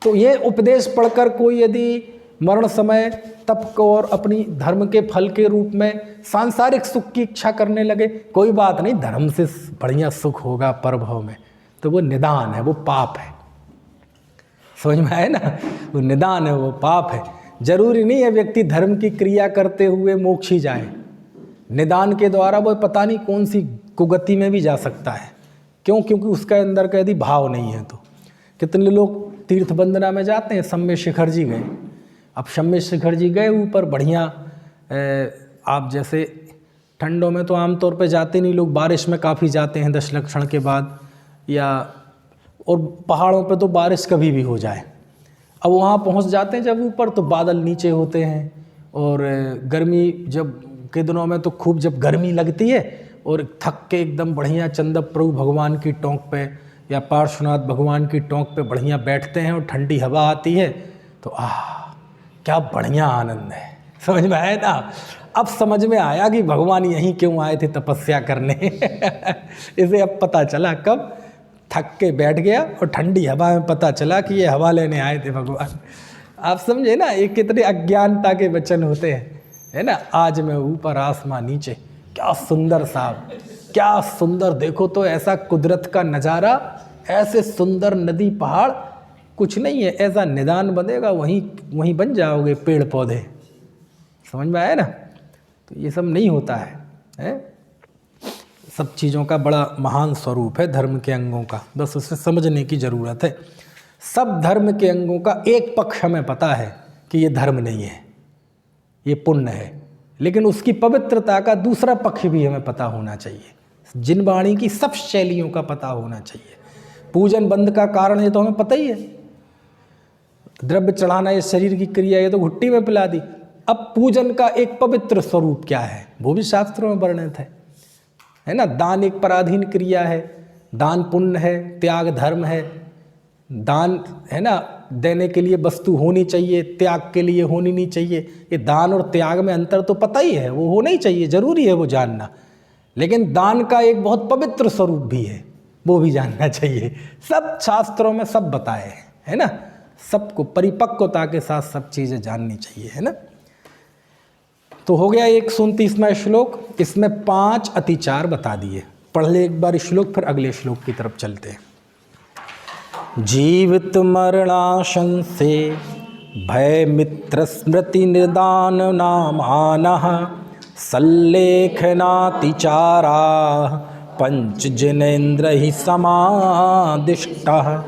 तो ये उपदेश पढ़कर कोई यदि मरण समय तप को और अपनी धर्म के फल के रूप में सांसारिक सुख की इच्छा करने लगे, कोई बात नहीं, धर्म से बढ़िया सुख होगा परभव में, तो वो निदान है, वो पाप है। समझ में आए ना, वो निदान है, वो पाप है। जरूरी नहीं है व्यक्ति धर्म की क्रिया करते हुए मोक्ष ही जाए, निदान के द्वारा वो पता नहीं कौन सी कुगति में भी जा सकता है। क्यों? क्योंकि उसके अंदर का यदि भाव नहीं है। तो कितने लोग तीर्थ वंदना में जाते हैं, सम्य शिखर जी गए, अब सम्य शिखर जी गए ऊपर बढ़िया, आप जैसे ठंडों में तो आमतौर पे जाते नहीं लोग, बारिश में काफ़ी जाते हैं दशलक्षण के बाद, या और पहाड़ों पे तो बारिश कभी भी हो जाए। अब वहाँ पहुँच जाते हैं जब ऊपर, तो बादल नीचे होते हैं, और गर्मी जब के दिनों में तो खूब जब गर्मी लगती है, और थक के एकदम बढ़िया चंदप प्रभु भगवान की टोंक पे या पार्श्वनाथ भगवान की टोंक पे बढ़िया बैठते हैं और ठंडी हवा आती है, तो क्या बढ़िया आनंद है। समझ में आया ना? अब समझ में आया कि भगवान यहीं क्यों आए थे तपस्या करने। इसे अब पता चला, कब थक के बैठ गया और ठंडी हवा में पता चला कि ये हवा लेने आए थे भगवान। आप समझे ना, ये कितने अज्ञानता के वचन होते हैं, है ना। आज मैं ऊपर आसमां नीचे, क्या सुंदर साहब, क्या सुंदर। देखो तो ऐसा कुदरत का नज़ारा, ऐसे सुंदर नदी पहाड़, कुछ नहीं है, ऐसा निदान बनेगा, वहीं बन जाओगे पेड़ पौधे। समझ में आया ना? तो ये सब नहीं होता है? सब चीज़ों का बड़ा महान स्वरूप है धर्म के अंगों का, बस उसे समझने की ज़रूरत है। सब धर्म के अंगों का एक पक्ष हमें पता है कि ये धर्म नहीं है, ये पुण्य है, लेकिन उसकी पवित्रता का दूसरा पक्ष भी हमें पता होना चाहिए। जिनवाणी की सब शैलियों का पता होना चाहिए। पूजन बंद का कारण ये तो हमें पता ही है, द्रव्य चढ़ाना, ये शरीर की क्रिया, ये तो घुट्टी में पिला दी। अब पूजन का एक पवित्र स्वरूप क्या है, वो भी शास्त्रों में वर्णित है ना। दान एक पराधीन क्रिया है, दान पुण्य है, त्याग धर्म है। दान है ना, देने के लिए वस्तु होनी चाहिए, त्याग के लिए होनी नहीं चाहिए। ये दान और त्याग में अंतर तो पता ही है, वो होना ही चाहिए, जरूरी है वो जानना। लेकिन दान का एक बहुत पवित्र स्वरूप भी है, वो भी जानना चाहिए। सब शास्त्रों में सब बताए है ना, सबको परिपक्वता के साथ सब चीज़ें जाननी चाहिए, है ना। तो हो गया 129वां श्लोक, इसमें 5 अतिचार बता दिए। पढ़ ले एक बार श्लोक, फिर अगले श्लोक की तरफ चलते हैं। जीवित मरणाशंसे भय मित्र स्मृति निदान नामानः सल्लेखनातिचारा पंच जिनेन्द्र ही समादिष्टा।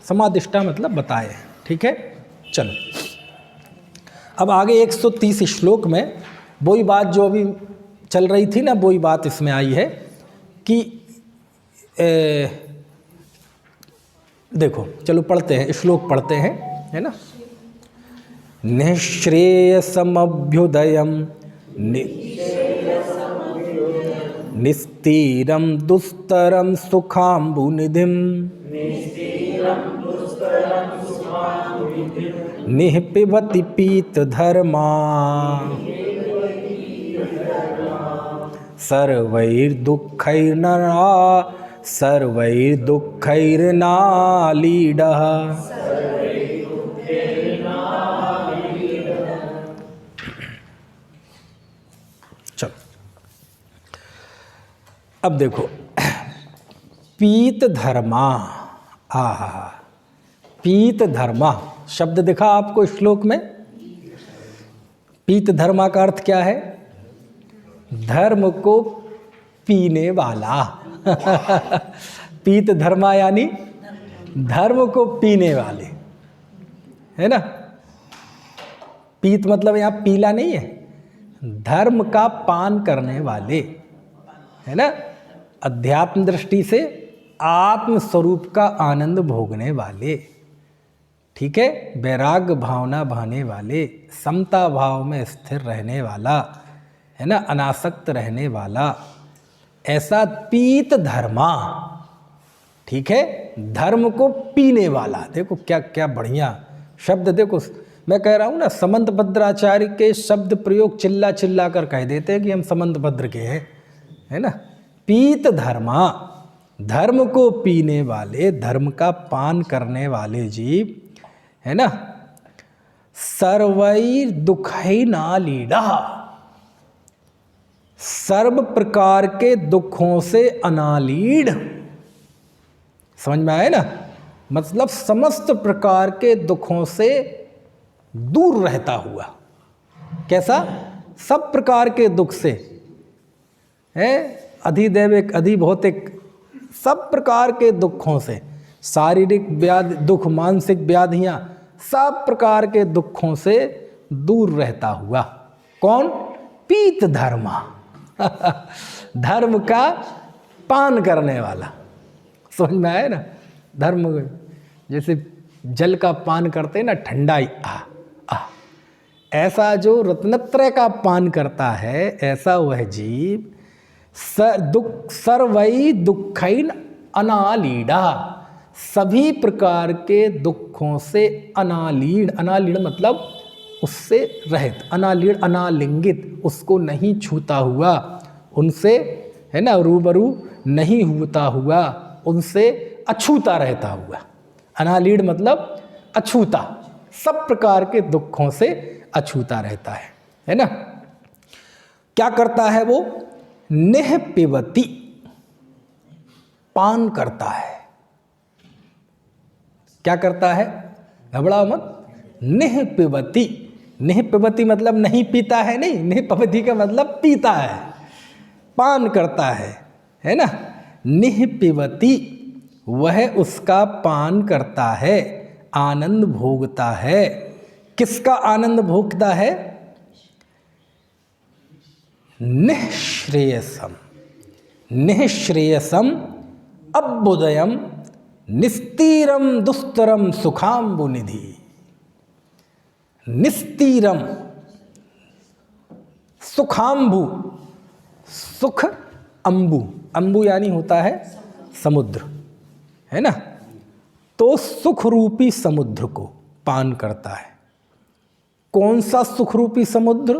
समादिष्टा मतलब बताए, ठीक है। चलो अब आगे 130 श्लोक में वही बात जो अभी चल रही थी ना, वही बात इसमें आई है कि देखो, चलो पढ़ते हैं, श्लोक पढ़ते हैं, है ना। निःश्रेयसमभ्युदयं निस्तीरं दुस्तरं सुखाम्बुनिधिं निःपिबति पीतधर्मा सर्वैर्दुःखैर्नालीडः। चलो अब देखो, पीत धर्मा, पीत धर्मा शब्द दिखा आपको श्लोक में। पीत धर्मा का अर्थ क्या है? धर्म को पीने वाला। पीत धर्मा यानी धर्म को पीने वाले, है ना। पीत मतलब यहाँ पीला नहीं है, धर्म का पान करने वाले, है ना। अध्यात्म दृष्टि से आत्म स्वरूप का आनंद भोगने वाले, ठीक है। वैराग्य भावना भाने वाले, समता भाव में स्थिर रहने वाला, है ना, अनासक्त रहने वाला, ऐसा पीत धर्मा, ठीक है। धर्म को पीने वाला, देखो क्या क्या बढ़िया शब्द। देखो मैं कह रहा हूँ ना, समंत भद्राचार्य के शब्द प्रयोग चिल्ला चिल्ला कर कह देते हैं कि हम समंत भद्र के हैं, है ना। पीत धर्मा, धर्म को पीने वाले, धर्म का पान करने वाले जीव, है ना। सर्वैर दुःखैर्नालीडा, सर्व प्रकार के दुखों से अनालीड। समझ में आए ना, मतलब समस्त प्रकार के दुखों से दूर रहता हुआ। कैसा? सब प्रकार के दुख से, है, अधिदैविक अधिभौतिक, सब प्रकार के दुखों से, शारीरिक व्याधि दुख, मानसिक व्याधियां, सब प्रकार के दुखों से दूर रहता हुआ। कौन? पीत धर्मा धर्म का पान करने वाला। समझ में आया ना। धर्म जैसे जल का पान करते हैं ना, ठंडा ही ऐसा जो रत्नत्रय का पान करता है, ऐसा वह जीव सर्वै दुःखैर् अनालीडा, सभी प्रकार के दुखों से अनालीड। अनालीड मतलब उससे रहित, अनालीड अनालिंगित, उसको नहीं छूता हुआ, उनसे, है ना, रूबरू नहीं होता हुआ, उनसे अछूता रहता हुआ। अनालीड मतलब अछूता, सब प्रकार के दुखों से अछूता रहता है ना। क्या करता है वो? निह पिबती, पान करता है। क्या करता है? घबराओ मत। निह पिबती, निह पिबती मतलब नहीं पीता है, नहीं, निह पिबती का मतलब पीता है, पान करता है ना। निह पिबती, वह उसका पान करता है, आनंद भोगता है। किसका आनंद भोगता है? निःश्रेयसम, निःश्रेयसम अभ्युदयम निस्तीरम दुस्तरम सुखाम्बु निधि। निस्तीरम, सुखाम्बु, सुख अंबु, अंबु यानी होता है समुद्र, है ना। तो सुख रूपी समुद्र को पान करता है। कौन सा सुख रूपी समुद्र?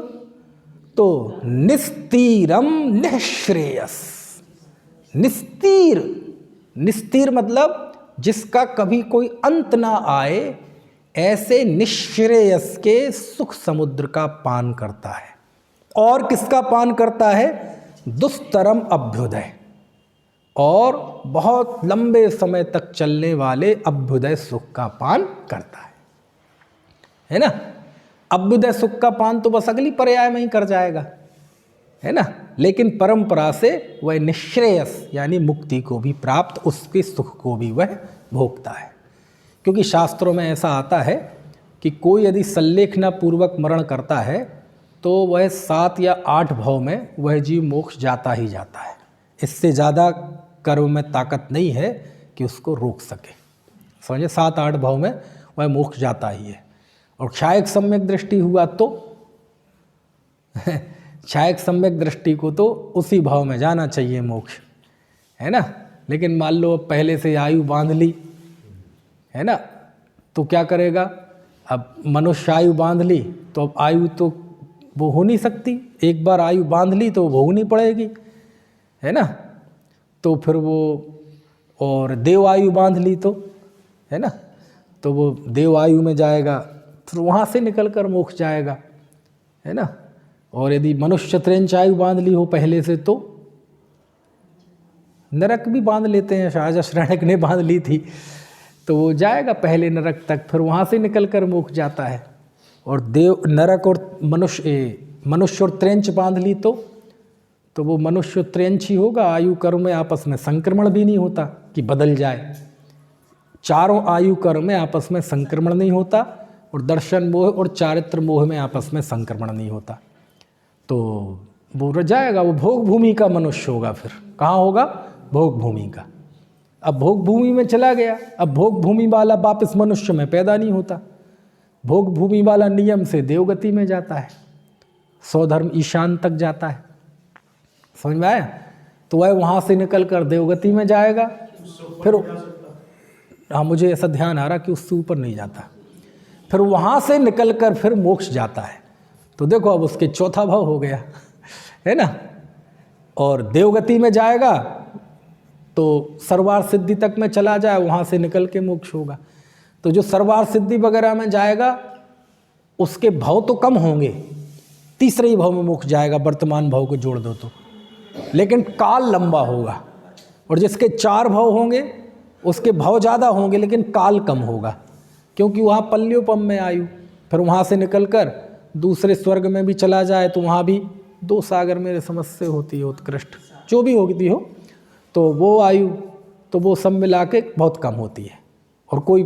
तो निस्तीरम निःश्रेयस, निस्तीर, निस्तीर मतलब जिसका कभी कोई अंत ना आए, ऐसे निःश्रेयस के सुख समुद्र का पान करता है। और किसका पान करता है? दुस्तरम अभ्युदय, और बहुत लंबे समय तक चलने वाले अभ्युदय सुख का पान करता है ना। अभ्युदय सुख का पान तो बस अगली पर्याय में ही कर जाएगा, है ना। लेकिन परंपरा से वह निःश्रेयस यानी मुक्ति को भी प्राप्त, उसके सुख को भी वह भोगता है। क्योंकि शास्त्रों में ऐसा आता है कि कोई यदि सल्लेखना पूर्वक मरण करता है तो वह 7 या 8 भव में वह जीव मोक्ष जाता ही जाता है। इससे ज़्यादा कर्म में ताकत नहीं है कि उसको रोक सके। समझे, 7-8 भव में वह मोक्ष जाता ही है। और क्षायक सम्यक दृष्टि हुआ तो क्षायक सम्यक दृष्टि को तो उसी भाव में जाना चाहिए मोक्ष, है ना। लेकिन मान लो पहले से आयु बांध ली, है ना, तो क्या करेगा? अब मनुष्य आयु बांध ली तो अब आयु तो वो हो नहीं सकती, एक बार आयु बांध ली तो भोगनी पड़ेगी, है ना। तो फिर वो, और देव आयु बांध ली तो, है ना, तो वो देव आयु में जाएगा, फिर वहाँ से निकल कर मोक्ष जाएगा, है ना। और यदि मनुष्य त्रेंच आयु बांध ली हो पहले से तो नरक भी बांध लेते हैं, शाहजहाँ श्रृणक ने बांध ली थी, तो वो जाएगा पहले नरक तक, फिर वहाँ से निकल कर मोक्ष जाता है। और देव, नरक और मनुष्य और त्रेंच बांध ली तो वो मनुष्य त्रेंच ही होगा। आयु कर्म में आपस में संक्रमण भी नहीं होता कि बदल जाए, चारों आयु कर्म में आपस में संक्रमण नहीं होता, और दर्शन मोह और चारित्र मोह में आपस में संक्रमण नहीं होता। तो वो रह जाएगा, वो भोग भूमि का मनुष्य होगा। फिर कहाँ होगा? भोग भूमि का। अब भोग भूमि में चला गया, अब भोग भूमि वाला वापस मनुष्य में पैदा नहीं होता। भोग भूमि वाला नियम से देवगति में जाता है, स्वधर्म ईशान तक जाता है। समझ में आया? तो वह वहाँ से निकल कर देवगति में जाएगा। फिर हाँ, मुझे ऐसा ध्यान आ रहा कि उससे ऊपर नहीं जाता। फिर वहाँ से निकल कर फिर मोक्ष जाता है। तो देखो अब उसके चौथा भाव हो गया, है ना। और देवगति में जाएगा तो सर्वार्थ सिद्धि तक में चला जाए, वहाँ से निकल के मोक्ष होगा। तो जो सर्वार्थ सिद्धि वगैरह में जाएगा उसके भाव तो कम होंगे, तीसरे ही भाव में मोक्ष जाएगा, वर्तमान भाव को जोड़ दो तो, लेकिन काल लंबा होगा। और जिसके 4 भाव होंगे उसके भाव ज़्यादा होंगे लेकिन काल कम होगा, क्योंकि वहाँ पल्योपम में आयु, फिर वहाँ से निकलकर दूसरे स्वर्ग में भी चला जाए तो वहाँ भी 2 सागर मेरे समझ से होती है उत्कृष्ट, जो भी होती हो, तो वो आयु तो वो सब मिला के बहुत कम होती है। और कोई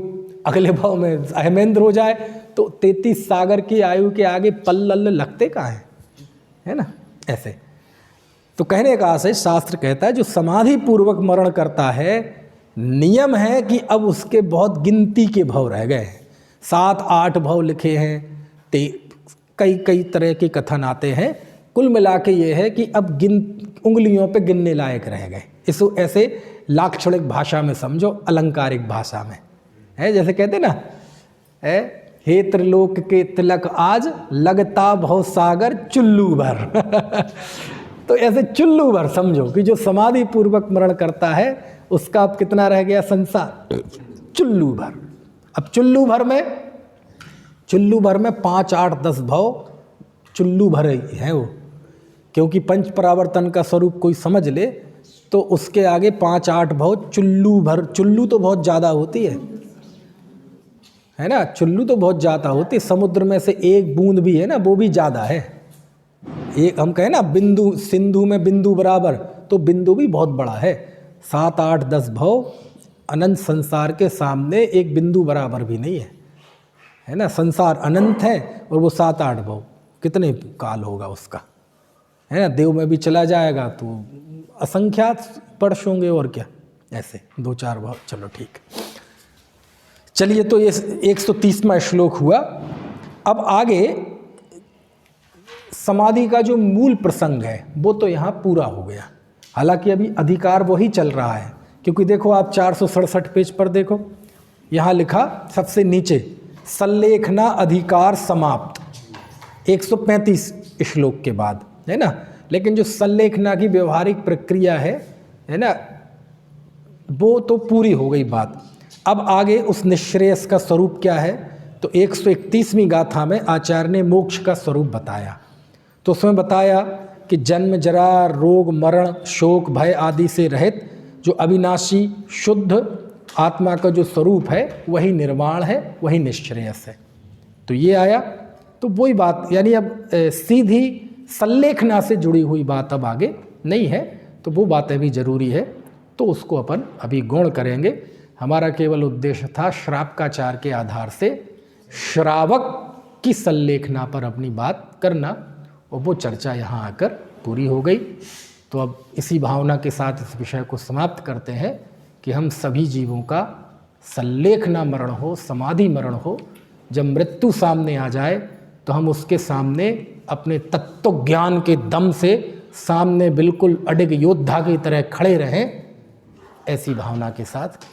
अगले भाव में अहमेंद्र हो जाए तो 33 सागर की आयु के आगे पल्लल लगते कहाँ हैं, है ना। ऐसे तो कहने का आशय शास्त्र कहता है जो समाधि पूर्वक मरण करता है, नियम है कि अब उसके बहुत गिनती के भाव रह गए हैं, 7-8 भाव लिखे हैं, कई कई तरह के कथन आते हैं, कुल मिला के ये है कि अब उंगलियों पे गिनने लायक रह गए। इसको ऐसे लाक्षणिक भाषा में समझो, अलंकारिक भाषा में है, जैसे कहते ना है, हे त्रिलोक के तिलक आज लगता भव सागर चुल्लू भर तो ऐसे चुल्लू भर समझो कि जो समाधि पूर्वक मरण करता है उसका अब कितना रह गया संसार, चुल्लू भर। अब चुल्लू भर में 5, 8, 10 भाव चुल्लू भर ही है वो, क्योंकि पंच परावर्तन का स्वरूप कोई समझ ले तो उसके आगे 5, 8 भाव चुल्लू भर। चुल्लू तो बहुत ज़्यादा होती है ना, चुल्लू तो बहुत ज़्यादा होती है, समुद्र में से एक बूंद भी है ना वो भी ज़्यादा है। एक हम कहें ना बिंदु, सिंधु में बिंदु बराबर, तो बिंदु भी बहुत बड़ा है। 7, 8, 10 भाव अनंत संसार के सामने एक बिंदु बराबर भी नहीं है ना। संसार अनंत है और वो 7, 8 भाव कितने काल होगा उसका, है ना। देव में भी चला जाएगा तो असंख्यात स्पर्श होंगे और क्या, ऐसे 2, 4 भाव। चलो ठीक, चलिए तो ये 130वां श्लोक हुआ। अब आगे समाधि का जो मूल प्रसंग है वो तो यहाँ पूरा हो गया, हालांकि अभी अधिकार वही चल रहा है, क्योंकि देखो आप 467 पेज पर देखो, यहाँ लिखा सबसे नीचे सल्लेखना अधिकार समाप्त, 135 श्लोक के बाद, है ना। लेकिन जो सल्लेखना की व्यवहारिक प्रक्रिया है ना, वो तो पूरी हो गई बात। अब आगे उस निश्रेयस का स्वरूप क्या है, तो 131वीं गाथा में आचार्य ने मोक्ष का स्वरूप बताया। तो उसमें बताया कि जन्म, जरा, रोग, मरण, शोक, भय आदि से रहित जो अविनाशी शुद्ध आत्मा का जो स्वरूप है वही निर्वाण है, वही निश्रेयस है। तो ये आया, तो वही बात, यानी अब सीधी सल्लेखना से जुड़ी हुई बात अब आगे नहीं है, तो वो बातें भी जरूरी है, तो उसको अपन अभी गौण करेंगे। हमारा केवल उद्देश्य था श्रावकाचार के आधार से श्रावक की सल्लेखना पर अपनी बात करना, और वो चर्चा यहाँ आकर पूरी हो गई। तो अब इसी भावना के साथ इस विषय को समाप्त करते हैं कि हम सभी जीवों का सल्लेखना मरण हो, समाधि मरण हो, जब मृत्यु सामने आ जाए तो हम उसके सामने अपने तत्व ज्ञान के दम से सामने बिल्कुल अडिग योद्धा की तरह खड़े रहें, ऐसी भावना के साथ